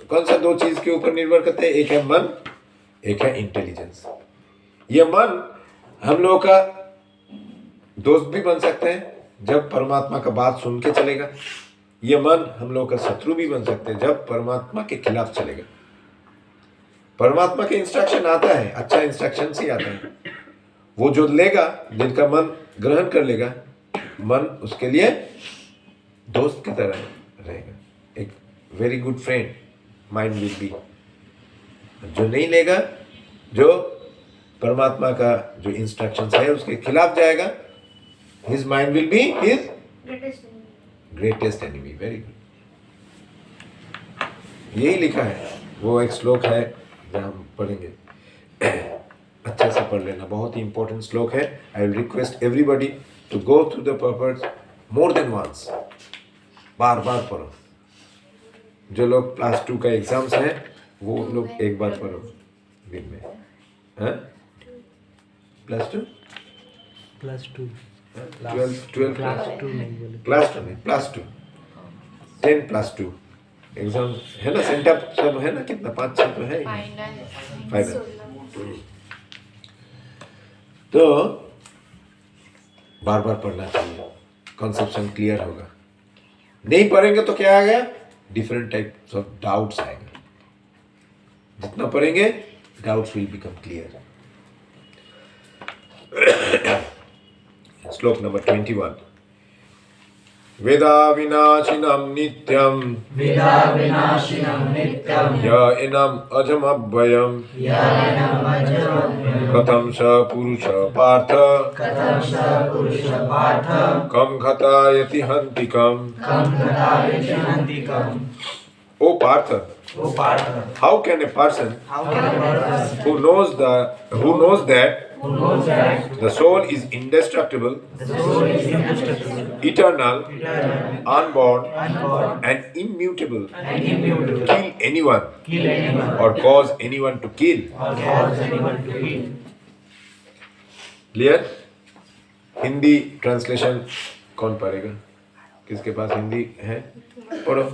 कौन सा दो चीज के ऊपर निर्भर करता है? एक है मन, एक है इंटेलिजेंस। ये मन हम लोगों का दोस्त भी बन सकता है जब परमात्मा का बात सुन के चलेगा। ये मन हम लोगों का शत्रु भी बन सकते हैं जब परमात्मा के खिलाफ चलेगा। परमात्मा के इंस्ट्रक्शन आता है, अच्छा इंस्ट्रक्शन ही आता है। वो जो लेगा, जिनका मन ग्रहण कर लेगा, मन उसके लिए दोस्त की तरह रहेगा, एक very good friend mind will be. जो नहीं लेगा, जो परमात्मा का जो इंस्ट्रक्शंस है उसके खिलाफ जाएगा, his mind will be his greatest enemy. Very good, यही लिखा है। वो एक श्लोक है जो हम पढ़ेंगे, अच्छे से पढ़ लेना, बहुत ही इंपॉर्टेंट श्लोक है। I will request everybody to go through the purpose more than once, बार बार पढ़ो। जो लोग क्लास 2 का एग्जाम्स हैं वो लोग एक बार पढ़ो दिन में। हाँ, क्लास 2 12 क्लास 2 10 प्लस 2 एग्जाम है ना, सेंटअप सब है ना, कितना 5-6 तो है फाइनल। तो बार बार पढ़ना चाहिए, कॉन्सेप्शन क्लियर होगा। नहीं पढ़ेंगे तो क्या आ गया? डिफरेंट टाइप्स ऑफ डाउट्स आएंगे। जितना पढ़ेंगे डाउट्स विल बिकम क्लियर। श्लोक नंबर 21। वेदा विनाशिनं नित्यं य एनं अजमव्ययम् कथं स पुरुष पार्थ कं घतायति हन्तिकम्। O Partha, how can a person who knows that the soul is indestructible, eternal, unborn, and immutable, kill anyone or cause anyone to kill? Clear? Hindi translation कौन पढ़ेगा? किसके पास हिंदी है? पढ़ो।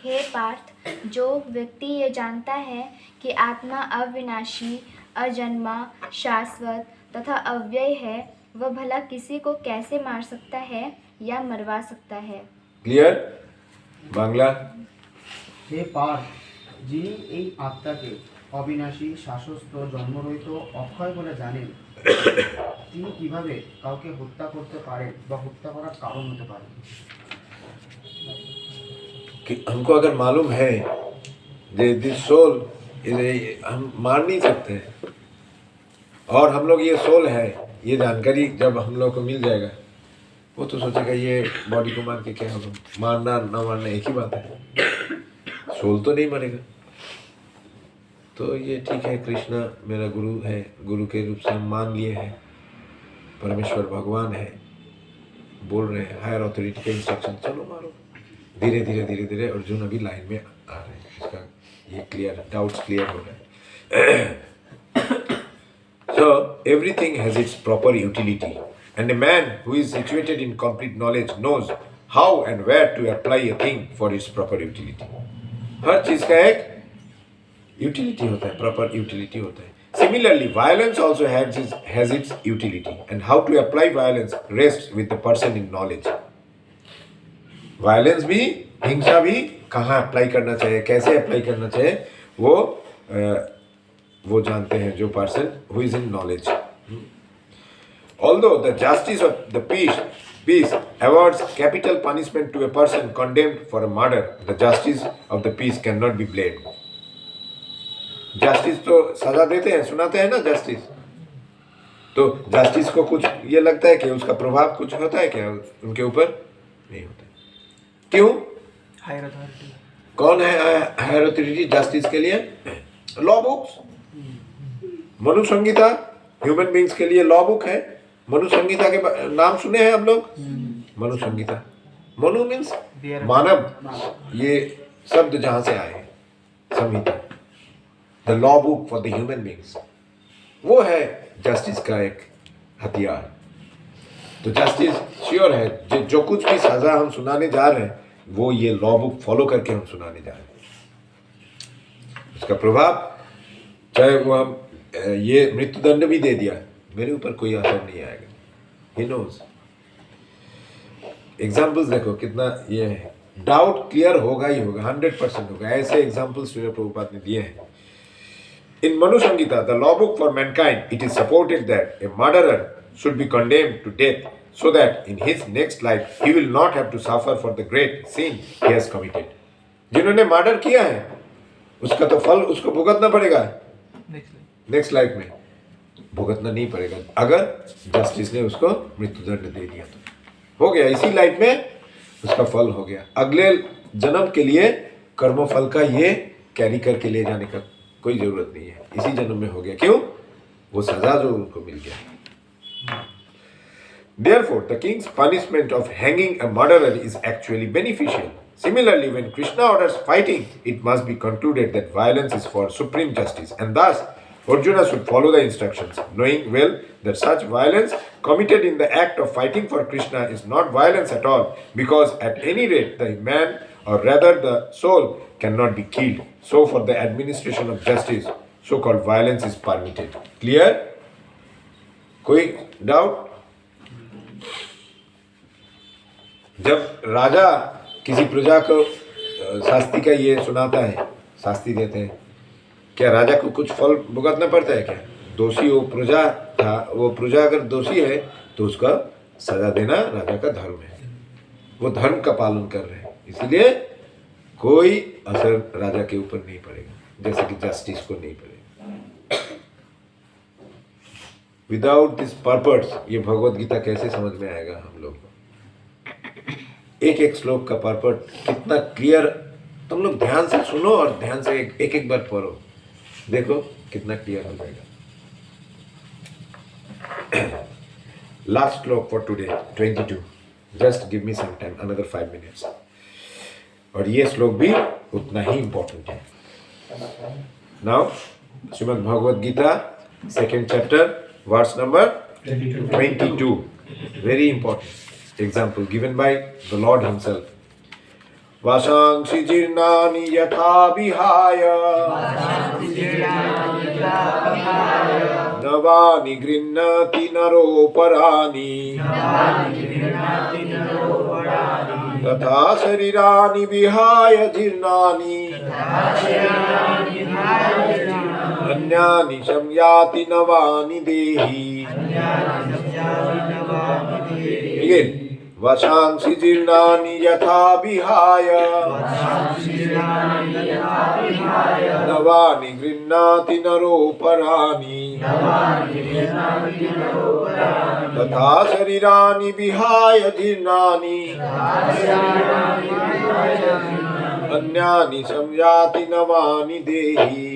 हे पार्थ, जो व्यक्ति ये जानता है कि आत्मा अविनाशी, अजन्मा, शाश्वत तथा अव्यय है, वह भला किसी को कैसे मार सकता है या मरवा सकता है? क्लियर? बांग्ला। হে পার্থ, যিনি এই আত্মাকে অবিনাশী, শাশ্বত, জন্মরহিত, অক্ষয় বলে জানেন, তিনি কিভাবে কাউকে হত্যা করতে পারেন বা হত্যা করার কারণ হতে পারেন? कि हमको अगर मालूम है दिस सोल, हम मार नहीं सकते हैं। और हम लोग ये सोल है, ये जानकारी जब हम लोग को मिल जाएगा, वो तो सोचेगा ये बॉडी को मार के क्या होगा। मारना ना मारना एक ही बात है, सोल तो नहीं मरेगा। तो ये ठीक है, कृष्णा मेरा गुरु है, गुरु के रूप से हम मान लिए हैं, परमेश्वर भगवान है, बोल रहे हैं, हायर अथॉरिटी के इंस्ट्रक्शन, चलो मारो। धीरे धीरे धीरे धीरे अर्जुन अभी लाइन में आ रहे हैं, इसका ये क्लियर, डाउट्स क्लियर हो रहे हैं। So everything has its proper utility, and a man who is situated in complete knowledge knows how and where to apply a thing for its proper utility. हर चीज का एक यूटिलिटी होता है, proper utility होता है। Similarly, violence also has its utility, and how to apply violence rests with the person in knowledge. Violence भी, हिंसा भी कहाँ अप्लाई करना चाहिए, कैसे अप्लाई करना चाहिए, वो जानते हैं जो person who is in knowledge. Although the justice of the peace awards capital punishment to a person condemned for a murder, the justice of the peace cannot be blamed. Justice तो सजा देते हैं, सुनाते हैं ना जस्टिस, तो justice को कुछ ये लगता है कि उसका प्रभाव कुछ होता है क्या उनके ऊपर? नहीं होता। क्यों? Higher authority. कौन है हायर अथॉरिटी जस्टिस के लिए? Law books, Manu Samhita human beings के लिए लॉ बुक है। मनु संहिता के नाम सुने हैं हम लोग? मनु संहिता, मनु मीन्स मानव, ये शब्द जहाँ से आए हैं, संहिता, the law book for the human beings, वो है जस्टिस का एक हथियार। तो जस्टिस श्योर है, जो कुछ भी सजा हम सुनाने जा रहे हैं वो ये लॉ बुक फॉलो करके हम सुनाने जा रहे हैं। उसका प्रभाव, चाहे वो हम ये मृत्युदंड भी दे दिया, मेरे ऊपर कोई असर नहीं आएगा। He knows. एग्जाम्पल्स देखो कितना ये है, डाउट क्लियर होगा ही होगा, 100% होगा। ऐसे एग्जाम्पल्स श्रील प्रभुपाद ने दिए हैं। In Manu Samhita, the law book for mankind, it is supported that a murderer should be condemned to death so that in his next life he will not have to suffer for the great sin he has committed. जिन्होंने murder किया है उसका तो फल उसको भुगतना पड़ेगा next life में, भुगतना नहीं पड़ेगा अगर जस्टिस ने उसको मृत्युदंड दे दिया तो हो गया, इसी लाइफ में उसका फल हो गया। अगले जन्म के लिए कर्मफल का ये कैरी करके ले जाने का कोई जरूरत नहीं है, इसी जन्म में हो गया। क्यों? वो सजा जो उनको मिल गया। Therefore, the king's punishment of hanging a murderer is actually beneficial. Similarly, when Krishna orders fighting, it must be concluded that violence is for supreme justice, and thus Arjuna should follow the instructions, knowing well that such violence committed in the act of fighting for Krishna is not violence at all, because at any rate the man, or rather the soul, cannot be killed. So for the administration of justice, so-called violence is permitted. Clear? कोई doubt? जब राजा किसी प्रजा को शास्ति का ये सुनाता है, शास्ति देते हैं, क्या राजा को कुछ फल भुगतना पड़ता है क्या? दोषी वो प्रजा था, वो प्रजा अगर दोषी है तो उसका सजा देना राजा का धर्म है। वो धर्म का पालन कर रहे हैं, इसलिए कोई असर राजा के ऊपर नहीं पड़ेगा, जैसे कि जस्टिस को नहीं पड़ेगा। विदाउट दिस पर्पस ये भगवत गीता कैसे समझ में आएगा हम लोग को? एक एक श्लोक का पर्पट कितना क्लियर, तुम लोग ध्यान से सुनो और ध्यान से एक एक बार पढ़ो, देखो कितना क्लियर हो जाएगा। लास्ट श्लोक for today 22, just give me some time, another 5 minutes. और ये श्लोक भी उतना ही इंपॉर्टेंट है। Now Shrimad Bhagavad Gita 2nd chapter verse number 22, very important example given by the Lord himself. Vasansi jirnani yatha vihaya navani grinnati naroparani तथा शरीरानि विहाय जीर्णानि अन्यानि संयाति नवानि देहि। Again, वशांसि जीर्णानि यथा विहाय नवानि गृह्णाति नरोपराणि तथा शरीरानि विहाय जीर्णानि अन्यानि संयाति नवानि देहि।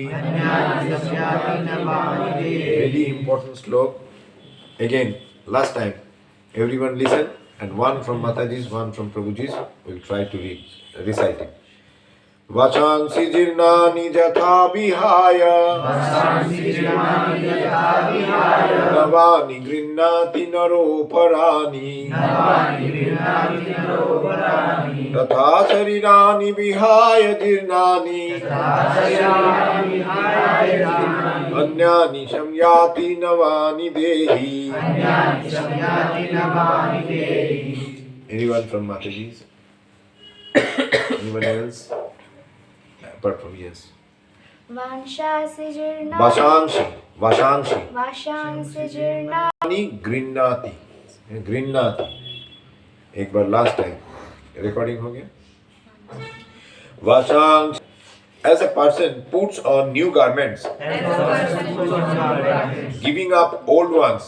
Very important slok. Again, last time, everyone listen, and one from Mataji's, one from Prabhuji's, we'll try to recite it. Vachansi jirnani jatha vihaya navani grinnati naroparani तथा शरीरानि विहाय जीर्णानि अन्यानि संयाति नवानि देहि। Anyone from Mataji's? Anyone else? Apart from yes. वांशांसि जीर्णा Vasanshi, Vasanshi. वाशांसि जीर्णा गृह्णाति, गृह्णाति। एक बार last time recording हो गया। वाशांश, as a person puts on new garments, giving up old ones,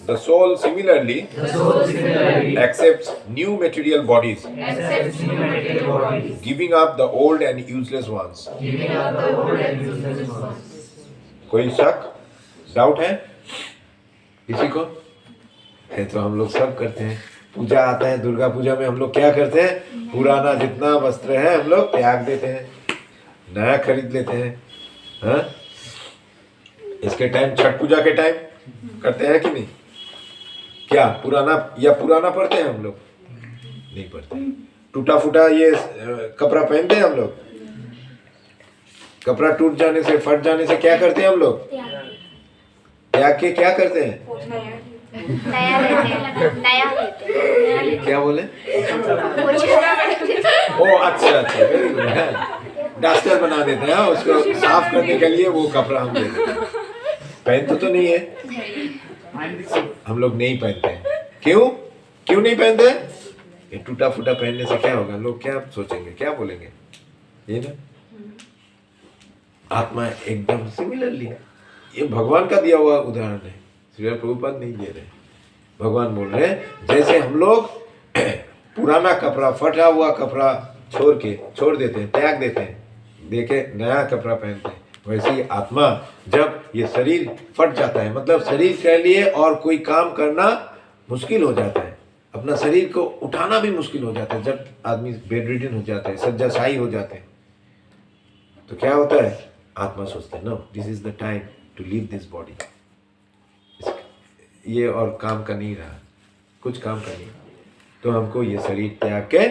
the soul similarly accepts new material bodies, giving up the old and useless ones. कोई शक, doubt है किसी को? है तो हम लोग सब करते हैं। पूजा आता है, दुर्गा पूजा में हम लोग क्या करते हैं? पुराना जितना वस्त्र है हम लोग त्याग देते हैं, नया खरीद लेते हैं। हाँ, इसके टाइम छठ पूजा के टाइम करते हैं कि नहीं? क्या पुराना पढ़ते हैं हम लोग? नहीं पढ़ते। टूटा फूटा ये कपड़ा पहनते हैं हम लोग? कपड़ा टूट जाने से, फट जाने से क्या करते हैं हम लोग? त्याग के क्या करते हैं? नया लेते हैं, नया लेते हैं। क्या बोले? ओ अच्छा, वेरी गुड। डस्टर बना देते हैं उसको साफ करने के लिए, वो कपड़ा हम देते हैं। पहनते तो नहीं है हम लोग, नहीं पहनते हैं। क्यों नहीं पहनते? ये टूटा फूटा पहनने से क्या होगा? लोग क्या सोचेंगे, क्या बोलेंगे? ये ना, आत्मा एकदम सिमिलरली, ये भगवान का दिया हुआ उदाहरण है, श्री प्रभुपाद नहीं दे रहे। भगवान बोल रहे हैं जैसे हम लोग पुराना कपड़ा, फटा हुआ कपड़ा छोड़ देते हैं, त्याग देते हैं, देखे नया कपड़ा पहनते हैं, वैसे ही आत्मा जब ये शरीर फट जाता है, मतलब शरीर के लिए और कोई काम करना मुश्किल हो जाता है, अपना शरीर को उठाना भी मुश्किल हो जाता है, जब आदमी बेड रिडन हो जाता है, शय्याशायी हो जाते हैं, तो क्या होता है? आत्मा सोचता है no, this is the time to leave this body, ये और काम का नहीं रहा, कुछ काम का नहीं, तो हमको ये शरीर त्याग के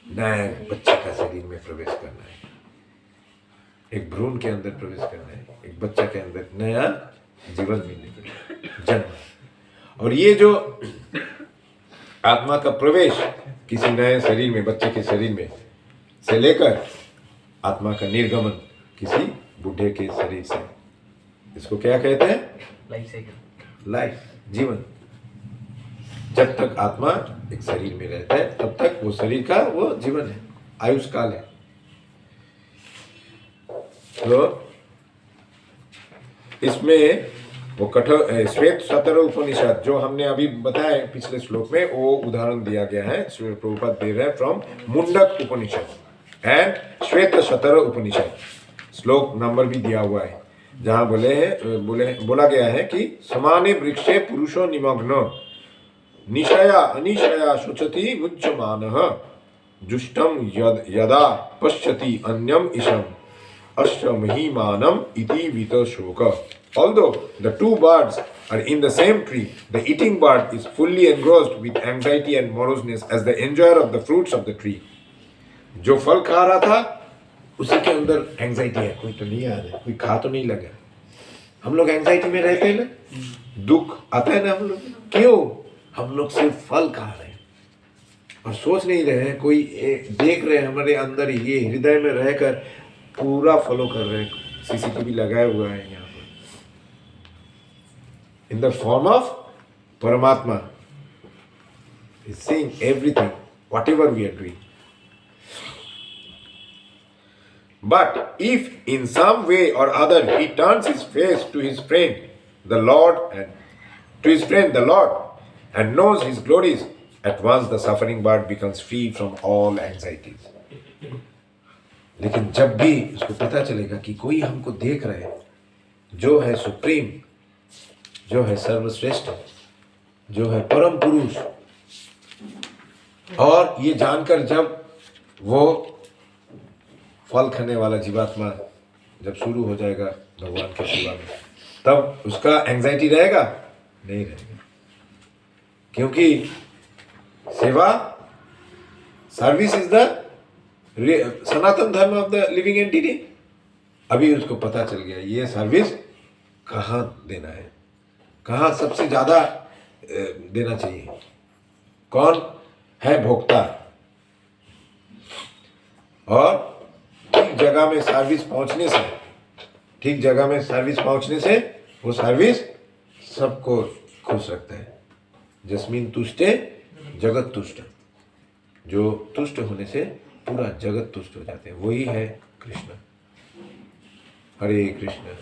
नए बच्चे का शरीर में प्रवेश करना है, एक भ्रूण के अंदर प्रवेश करना है, एक बच्चा के अंदर नया जीवन मिलने के लिए जन्म। और ये जो आत्मा का प्रवेश किसी नए शरीर में, बच्चे के शरीर में से लेकर आत्मा का निर्गमन किसी बूढ़े के शरीर से, इसको क्या कहते हैं? लाइफ साइकिल, लाइफ, जीवन। जब तक आत्मा एक शरीर में रहता है तब तक वो शरीर का वो जीवन है, आयुष काल है। तो इसमें वो कठोर श्वेत सतर उपनिषद जो हमने अभी बताया पिछले श्लोक में, वो उदाहरण दिया गया है, प्रभुपाद दे रहे हैं फ्रॉम मुंडक उपनिषद एंड श्वेत सतर उपनिषद। श्लोक नंबर भी दिया हुआ है, जहाँ बोला गया है कि समाने वृक्षे पुरुषो निमग्न निशया अनिशया शुचति मुच्यमानः जुष्टम यदा पश्यति अन्यम इशम अश्वमहीमानम इति वितशोक। Although the two birds are in the same tree, the eating bird is fully engrossed with anxiety and moroseness as the enjoyer of the fruits of the tree. जो फल खा रहा था उसी के अंदर एंजाइटी है, कोई तो नहीं आ रहा है, कोई खा तो नहीं लगा। हम लोग एंजाइटी में रहते हैं ना, दुख आता है ना हम लोग, क्यों? हम लोग सिर्फ फल खा रहे हैं और सोच नहीं रहे हैं, कोई देख रहे हैं हमारे अंदर, ये हृदय में रहकर पूरा फॉलो कर रहे हैं, सीसीटीवी लगाया हुआ है यहाँ पर, in the form of Paramatma is seeing everything whatever we are doing. But if in some way or other he turns his face to his friend, the Lord, and knows his glories, at once the suffering bird becomes free from all anxieties. लेकिन जब भी उसको पता चलेगा कि कोई हमको देख रहा है, जो है सुप्रीम, जो है सर्वश्रेष्ठ, जो है परम पुरुष, और ये जानकर जब वो फल खाने वाला जीवात्मा जब शुरू हो जाएगा भगवान के सेवा में, तब उसका एंजाइटी रहेगा? नहीं रहेगा, क्योंकि सेवा, सर्विस इज द सनातन धर्म ऑफ द लिविंग एंटिटी। अभी उसको पता चल गया ये सर्विस कहाँ देना है, कहाँ सबसे ज़्यादा देना चाहिए, कौन है भोक्ता, और ठीक जगह में सर्विस पहुंचने से वो सर्विस सबको खुश रखता है। जस्मिन तुष्टे जगत तुष्ट, जो तुष्ट होने से पूरा जगत तुष्ट हो जाते हैं, वही है कृष्ण। हरे कृष्ण।